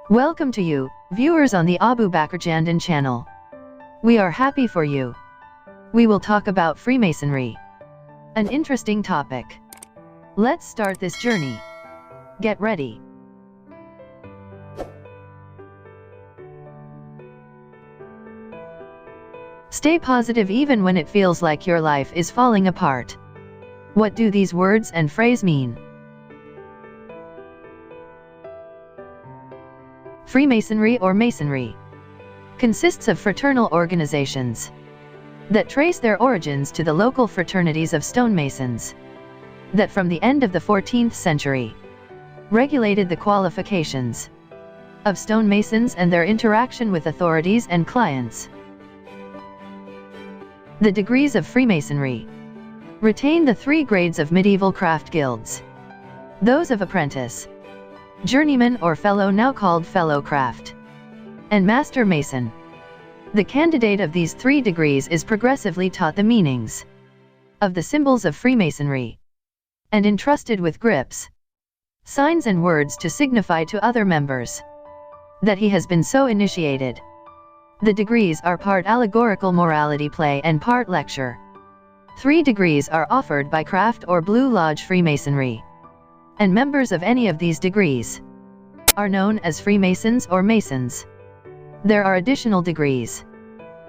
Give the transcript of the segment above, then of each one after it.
Welcome to you, viewers on the Abu Bakr Jandan channel. We are happy for you. We will talk about Freemasonry. An interesting topic. Let's start this journey. Get ready. Stay positive even when it feels like your life is falling apart. What do these words and phrase mean? Freemasonry or Masonry consists of fraternal organizations that trace their origins to the local fraternities of stonemasons that from the end of the 14th century regulated the qualifications of stonemasons and their interaction with authorities and clients. The degrees of Freemasonry retain the three grades of medieval craft guilds, those of apprentice, journeyman or fellow, now called fellow craft, and master mason. The candidate of these three degrees is progressively taught the meanings of the symbols of Freemasonry and entrusted with grips, signs and words to signify to other members that he has been so initiated. The degrees are part allegorical morality play and part lecture. 3 degrees are offered by Craft or Blue Lodge Freemasonry, and members of any of these degrees are known as Freemasons or Masons. There are additional degrees,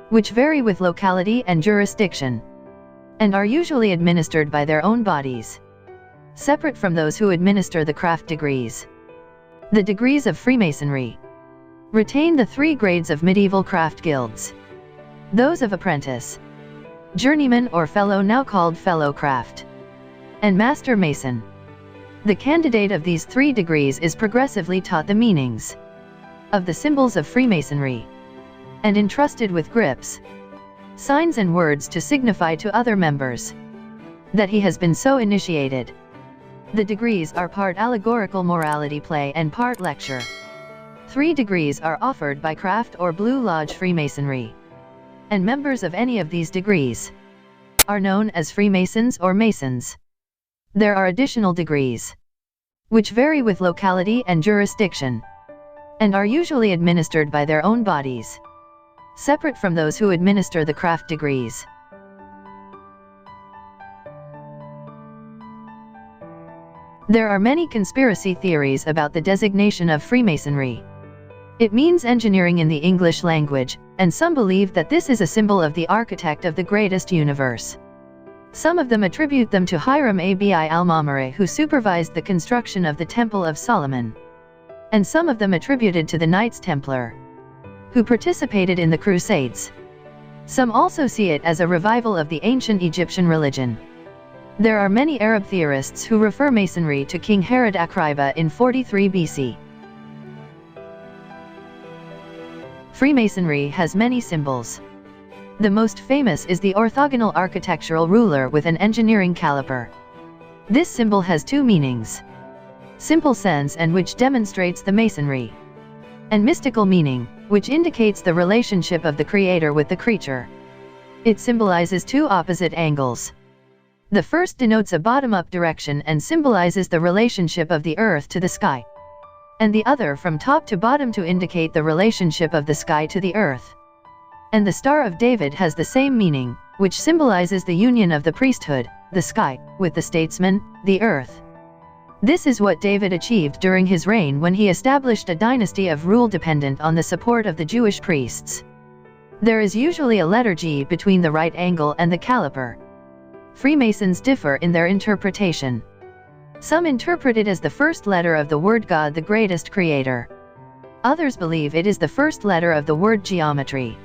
which vary with locality and jurisdiction, and are usually administered by their own bodies, separate from those who administer the craft degrees. The degrees of Freemasonry retain the 3 grades of medieval craft guilds, those of apprentice, journeyman or fellow, now called fellow craft, and master mason. The candidate of these 3 degrees is progressively taught the meanings of the symbols of Freemasonry and entrusted with grips, signs and words to signify to other members that he has been so initiated. The degrees are part allegorical morality play and part lecture. 3 degrees are offered by Craft or Blue Lodge Freemasonry, and members of any of these degrees are known as Freemasons or Masons. There are additional degrees, which vary with locality and jurisdiction, and are usually administered by their own bodies, separate from those who administer the craft degrees. There are many conspiracy theories about the designation of Freemasonry. It means engineering in the English language, and some believe that this is a symbol of the architect of the greatest universe. Some of them attribute them to Hiram Abi al-Mamre, who supervised the construction of the Temple of Solomon, and some of them attributed to the Knights Templar, who participated in the Crusades. Some also see it as a revival of the ancient Egyptian religion. There are many Arab theorists who refer Masonry to King Herod Akhriba in 43 BC. Freemasonry has many symbols. The most famous is the orthogonal architectural ruler with an engineering caliper. This symbol has 2 meanings: simple sense, and which demonstrates the masonry, and mystical meaning, which indicates the relationship of the creator with the creature. It symbolizes 2 opposite angles. The first denotes a bottom-up direction and symbolizes the relationship of the earth to the sky, and the other from top to bottom to indicate the relationship of the sky to the earth. And the Star of David has the same meaning, which symbolizes the union of the priesthood, the sky, with the statesman, the earth. This is what David achieved during his reign when he established a dynasty of rule dependent on the support of the Jewish priests. There is usually a letter G between the right angle and the caliper. Freemasons differ in their interpretation. Some interpret it as the first letter of the word God, the greatest creator. Others believe it is the first letter of the word geometry.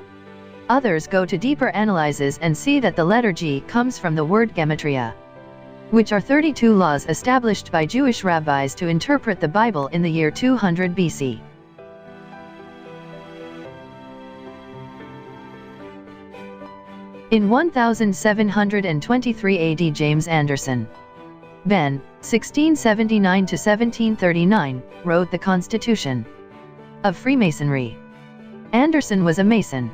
Others go to deeper analyses and see that the letter G comes from the word gematria, which are 32 laws established by Jewish rabbis to interpret the Bible in the year 200 BC. In 1723 AD, James Anderson Ben, 1679–1739, wrote the Constitution of Freemasonry. Anderson was a Mason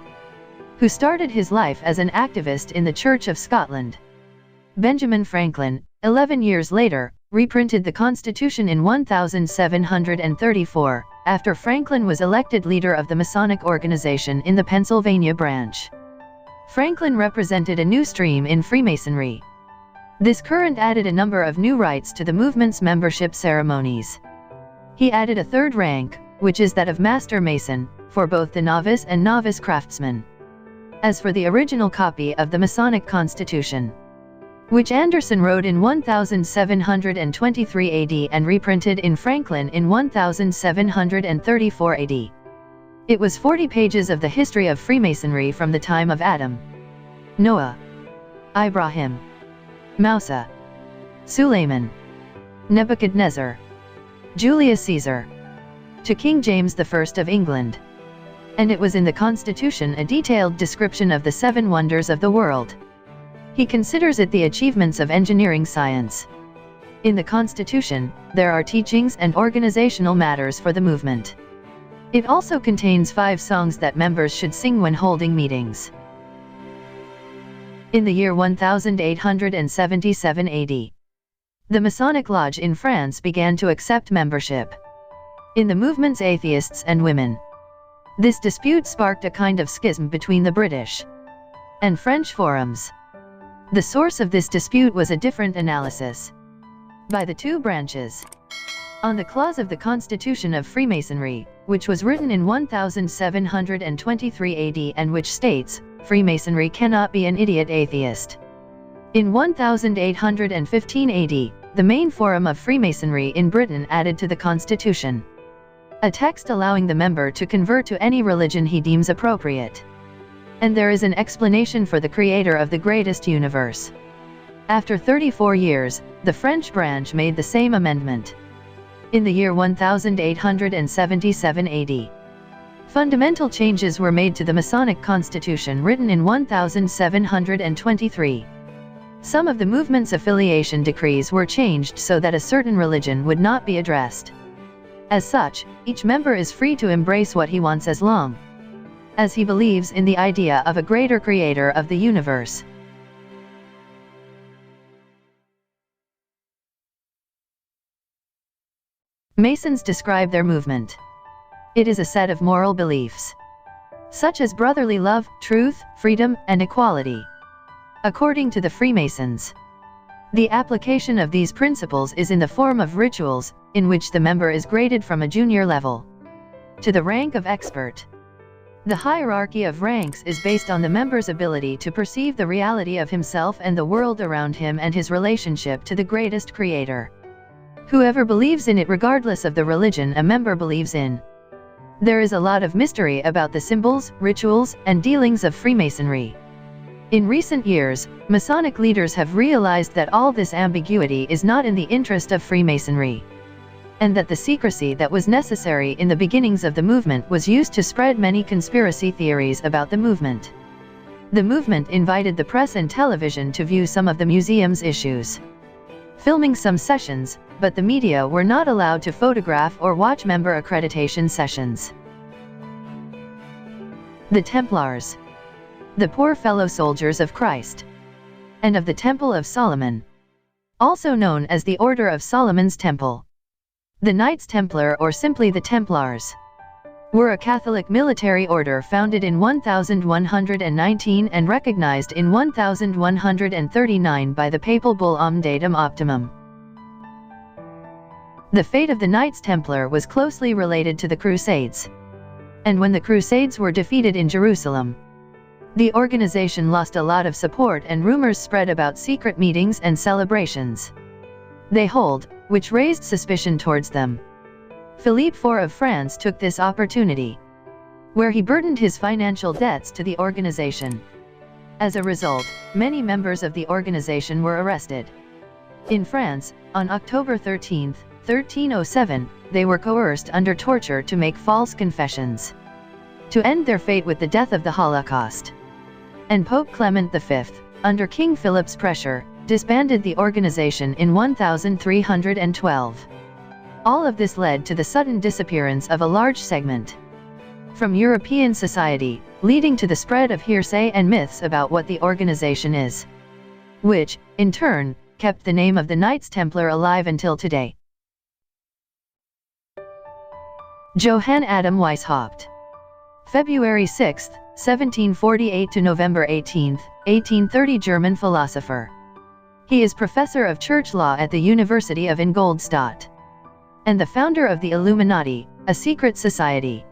who started his life as an activist in the Church of Scotland. Benjamin Franklin, 11 years later, reprinted the Constitution in 1734, after Franklin was elected leader of the Masonic organization in the Pennsylvania branch. Franklin represented a new stream in Freemasonry. This current added a number of new rites to the movement's membership ceremonies. He added a third rank, which is that of Master Mason, for both the novice and novice craftsman. As for the original copy of the Masonic Constitution, which Anderson wrote in 1723 AD and reprinted in Franklin in 1734 AD. It was 40 pages of the history of Freemasonry from the time of Adam, Noah, Ibrahim, Mousa, Suleiman, Nebuchadnezzar, Julius Caesar, to King James I of England. And it was in the Constitution a detailed description of the 7 wonders of the world. He considers it the achievements of engineering science. In the Constitution, there are teachings and organizational matters for the movement. It also contains 5 songs that members should sing when holding meetings. In the year 1877 AD, the Masonic Lodge in France began to accept membership. In the movement's atheists and women. This dispute sparked a kind of schism between the British and French forums. The source of this dispute was a different analysis by the 2 branches on the clause of the Constitution of Freemasonry, which was written in 1723 AD and which states, Freemasonry cannot be an idiot atheist. In 1815 AD, the main forum of Freemasonry in Britain added to the Constitution a text allowing the member to convert to any religion he deems appropriate. And there is an explanation for the creator of the greatest universe. After 34 years, the French branch made the same amendment. In the year 1877 AD, fundamental changes were made to the Masonic Constitution written in 1723. Some of the movement's affiliation decrees were changed so that a certain religion would not be addressed. As such, each member is free to embrace what he wants as long as he believes in the idea of a greater creator of the universe. Masons describe their movement. It is a set of moral beliefs, such as brotherly love, truth, freedom, and equality. According to the Freemasons, the application of these principles is in the form of rituals, in which the member is graded from a junior level to the rank of expert. The hierarchy of ranks is based on the member's ability to perceive the reality of himself and the world around him and his relationship to the greatest creator. Whoever believes in it regardless of the religion a member believes in. There is a lot of mystery about the symbols, rituals, and dealings of Freemasonry. In recent years, Masonic leaders have realized that all this ambiguity is not in the interest of Freemasonry, and that the secrecy that was necessary in the beginnings of the movement was used to spread many conspiracy theories about the movement. The movement invited the press and television to view some of the museum's issues, filming some sessions, but the media were not allowed to photograph or watch member accreditation sessions. The Templars, the poor fellow soldiers of Christ, and of the Temple of Solomon, also known as the Order of Solomon's Temple. The Knights Templar, or simply the Templars, were a Catholic military order founded in 1119 and recognized in 1139 by the papal bull Om Datum Optimum. The fate of the Knights Templar was closely related to the Crusades, and when the Crusades were defeated in Jerusalem, the organization lost a lot of support and rumors spread about secret meetings and celebrations they hold, which raised suspicion towards them. Philippe IV of France took this opportunity, where he burdened his financial debts to the organization. As a result, many members of the organization were arrested. In France, on October 13, 1307, they were coerced under torture to make false confessions, to end their fate with the death of the Holocaust. And Pope Clement V, under King Philip's pressure, disbanded the organization in 1312. All of this led to the sudden disappearance of a large segment from European society, leading to the spread of hearsay and myths about what the organization is, which, in turn, kept the name of the Knights Templar alive until today. Johann Adam Weishaupt. February 6, 1748 to November 18, 1830, German philosopher. He is professor of church law at the University of Ingolstadt and the founder of the Illuminati, a secret society.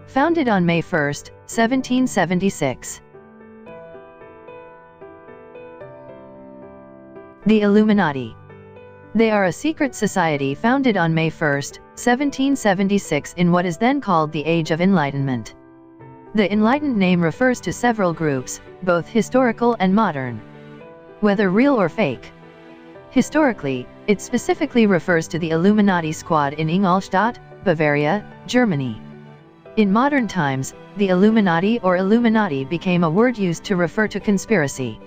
Founded on May 1, 1776. The Illuminati. They are a secret society founded on May 1, 1776 in what is then called the Age of Enlightenment. The enlightened name refers to several groups, both historical and modern. Whether real or fake. Historically, it specifically refers to the Illuminati squad in Ingolstadt, Bavaria, Germany. In modern times, the Illuminati or Illuminati became a word used to refer to conspiracy.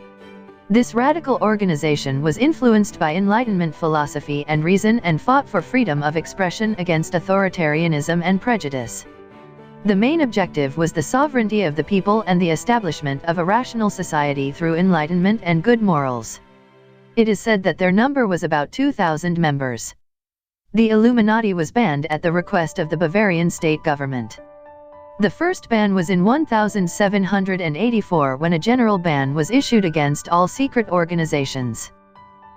This radical organization was influenced by Enlightenment philosophy and reason and fought for freedom of expression against authoritarianism and prejudice. The main objective was the sovereignty of the people and the establishment of a rational society through enlightenment and good morals. It is said that their number was about 2,000 members. The Illuminati was banned at the request of the Bavarian state government. The first ban was in 1784 when a general ban was issued against all secret organizations.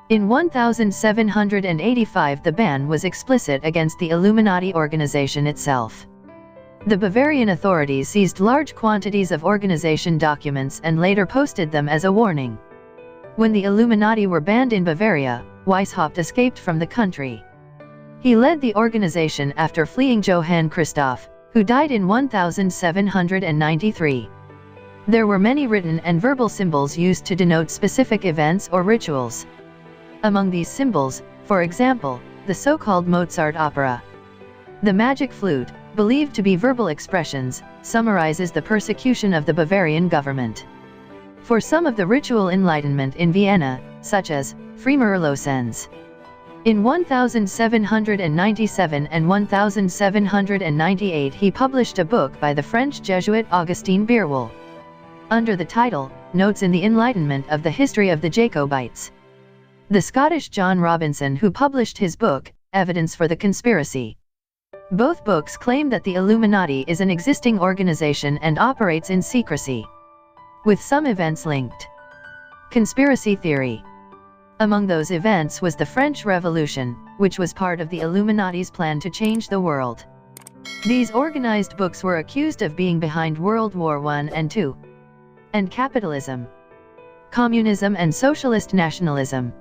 In 1785 the ban was explicit against the Illuminati organization itself. The Bavarian authorities seized large quantities of organization documents and later posted them as a warning. When the Illuminati were banned in Bavaria, Weishaupt escaped from the country. He led the organization after fleeing Johann Christoph, who died in 1793. There were many written and verbal symbols used to denote specific events or rituals. Among these symbols, for example, the so-called Mozart opera. The magic flute, believed to be verbal expressions, summarizes the persecution of the Bavarian government. For some of the ritual enlightenment in Vienna, such as Freemasons. In 1797 and 1798 he published a book by the French Jesuit Augustin Birwell, under the title, Notes in the Enlightenment of the History of the Jacobites. The Scottish John Robinson who published his book, Evidence for the Conspiracy. Both books claim that the Illuminati is an existing organization and operates in secrecy, with some events linked. Conspiracy theory. Among those events was the French Revolution, which was part of the Illuminati's plan to change the world. These organized books were accused of being behind World War I and II, and capitalism, communism and socialist nationalism,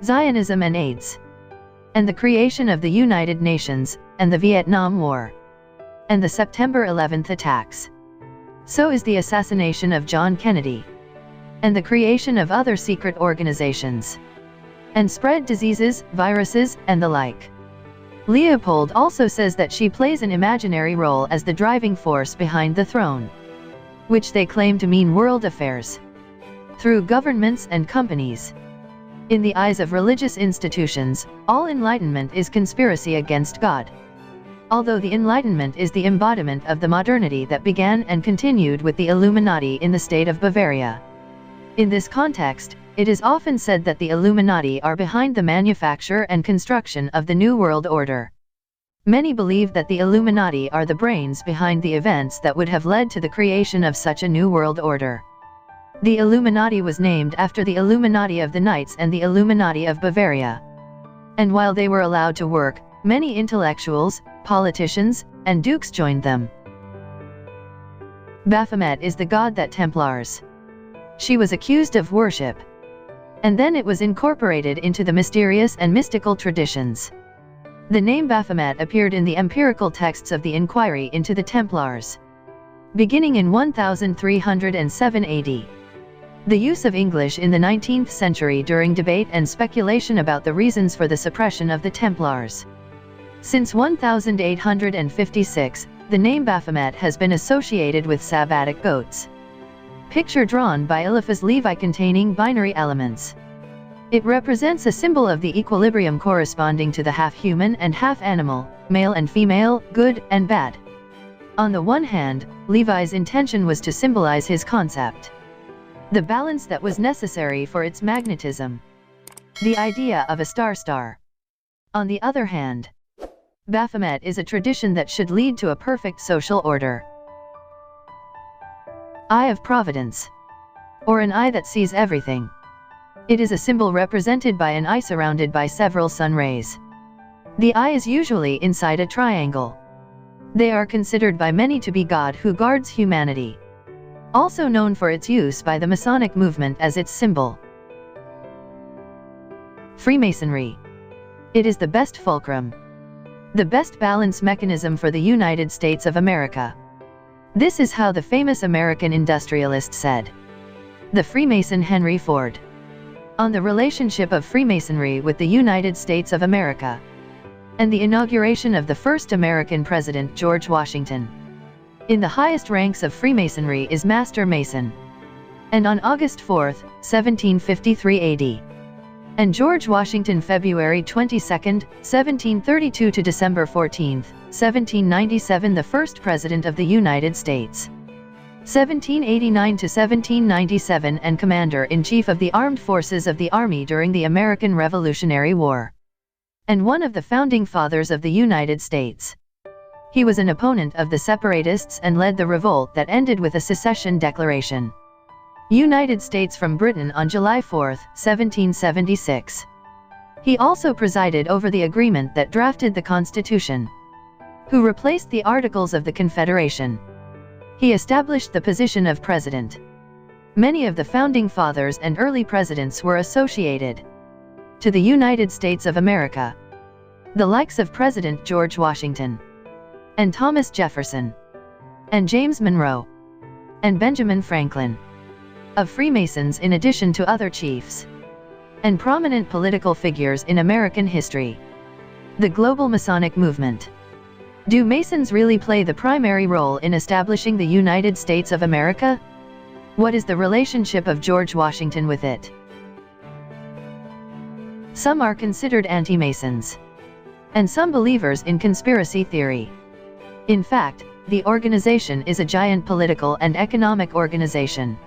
Zionism and AIDS, and the creation of the United Nations, and the Vietnam War, and the September 11th attacks. So is the assassination of John Kennedy, and the creation of other secret organizations, and spread diseases, viruses, and the like. Leopold also says that she plays an imaginary role as the driving force behind the throne, which they claim to mean world affairs, through governments and companies. In the eyes of religious institutions, all enlightenment is conspiracy against God. Although the Enlightenment is the embodiment of the modernity that began and continued with the Illuminati in the state of Bavaria. In this context, it is often said that the Illuminati are behind the manufacture and construction of the New World Order. Many believe that the Illuminati are the brains behind the events that would have led to the creation of such a New World Order. The Illuminati was named after the Illuminati of the Knights and the Illuminati of Bavaria. And while they were allowed to work, many intellectuals, politicians, and dukes joined them. Baphomet is the god that Templars. She was accused of worship, and then it was incorporated into the mysterious and mystical traditions. The name Baphomet appeared in the empirical texts of the Inquiry into the Templars, beginning in 1307 AD. The use of English in the 19th century during debate and speculation about the reasons for the suppression of the Templars. Since 1856, the name Baphomet has been associated with Sabbatic goats. Picture drawn by Eliphas Levi containing binary elements. It represents a symbol of the equilibrium corresponding to the half-human and half-animal, male and female, good and bad. On the one hand, Levi's intention was to symbolize his concept, the balance that was necessary for its magnetism, the idea of a star-star. On the other hand, Baphomet is a tradition that should lead to a perfect social order. Eye of Providence, or an eye that sees everything. It is a symbol represented by an eye surrounded by several sun rays. The eye is usually inside a triangle. They are considered by many to be God who guards humanity. Also known for its use by the Masonic movement as its symbol. Freemasonry. It is the best fulcrum, the best balance mechanism for the United States of America. This is how the famous American industrialist said. The Freemason Henry Ford. On the relationship of Freemasonry with the United States of America, and the inauguration of the first American president George Washington. In the highest ranks of Freemasonry is Master Mason. And on August 4, 1753 AD. And George Washington February 22, 1732 to December 14, 1797 the first President of the United States. 1789 to 1797 and Commander-in-Chief of the Armed Forces of the Army during the American Revolutionary War. And one of the Founding Fathers of the United States. He was an opponent of the separatists and led the revolt that ended with a secession declaration. United States from Britain on July 4, 1776. He also presided over the agreement that drafted the Constitution, who replaced the Articles of the Confederation. He established the position of President. Many of the Founding Fathers and early presidents were associated to the United States of America. The likes of President George Washington, and Thomas Jefferson, and James Monroe, and Benjamin Franklin. Of Freemasons in addition to other chiefs and prominent political figures in American history. The global Masonic movement. Do Masons really play the primary role in establishing the United States of America? What is the relationship of George Washington with it? Some are considered anti-Masons, and some believers in conspiracy theory. In fact, the organization is a giant political and economic organization.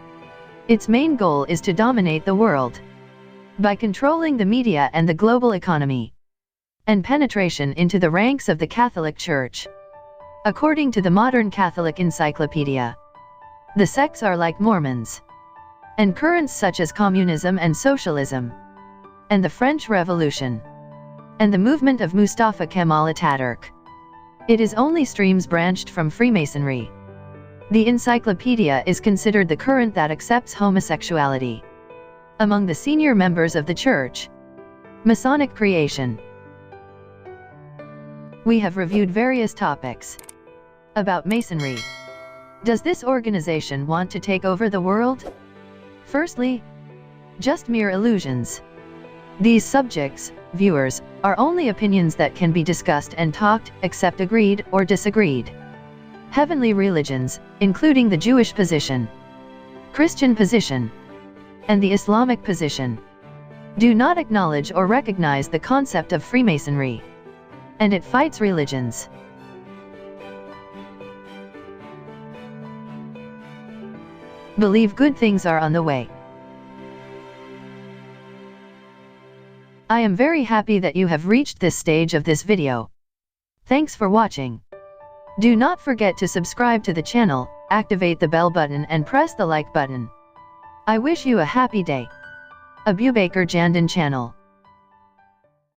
Its main goal is to dominate the world by controlling the media and the global economy, and penetration into the ranks of the Catholic Church. According to the Modern Catholic Encyclopedia, the sects are like Mormons, and currents such as communism and socialism, and the French Revolution, and the movement of Mustafa Kemal Ataturk. It is only streams branched from Freemasonry. The encyclopedia is considered the current that accepts homosexuality among the senior members of the Church. Masonic creation. We have reviewed various topics about Masonry. Does this organization want to take over the world? Firstly, just mere illusions. These subjects, viewers, are only opinions that can be discussed and talked, except agreed or disagreed. Heavenly religions, including the Jewish position, Christian position, and the Islamic position, do not acknowledge or recognize the concept of Freemasonry, and it fights religions. Believe good things are on the way. I am very happy that you have reached this stage of this video. Thanks for watching. Do not forget to subscribe to the channel, activate the bell button and press the like button. I wish you a happy day. Abubaker Jandon channel.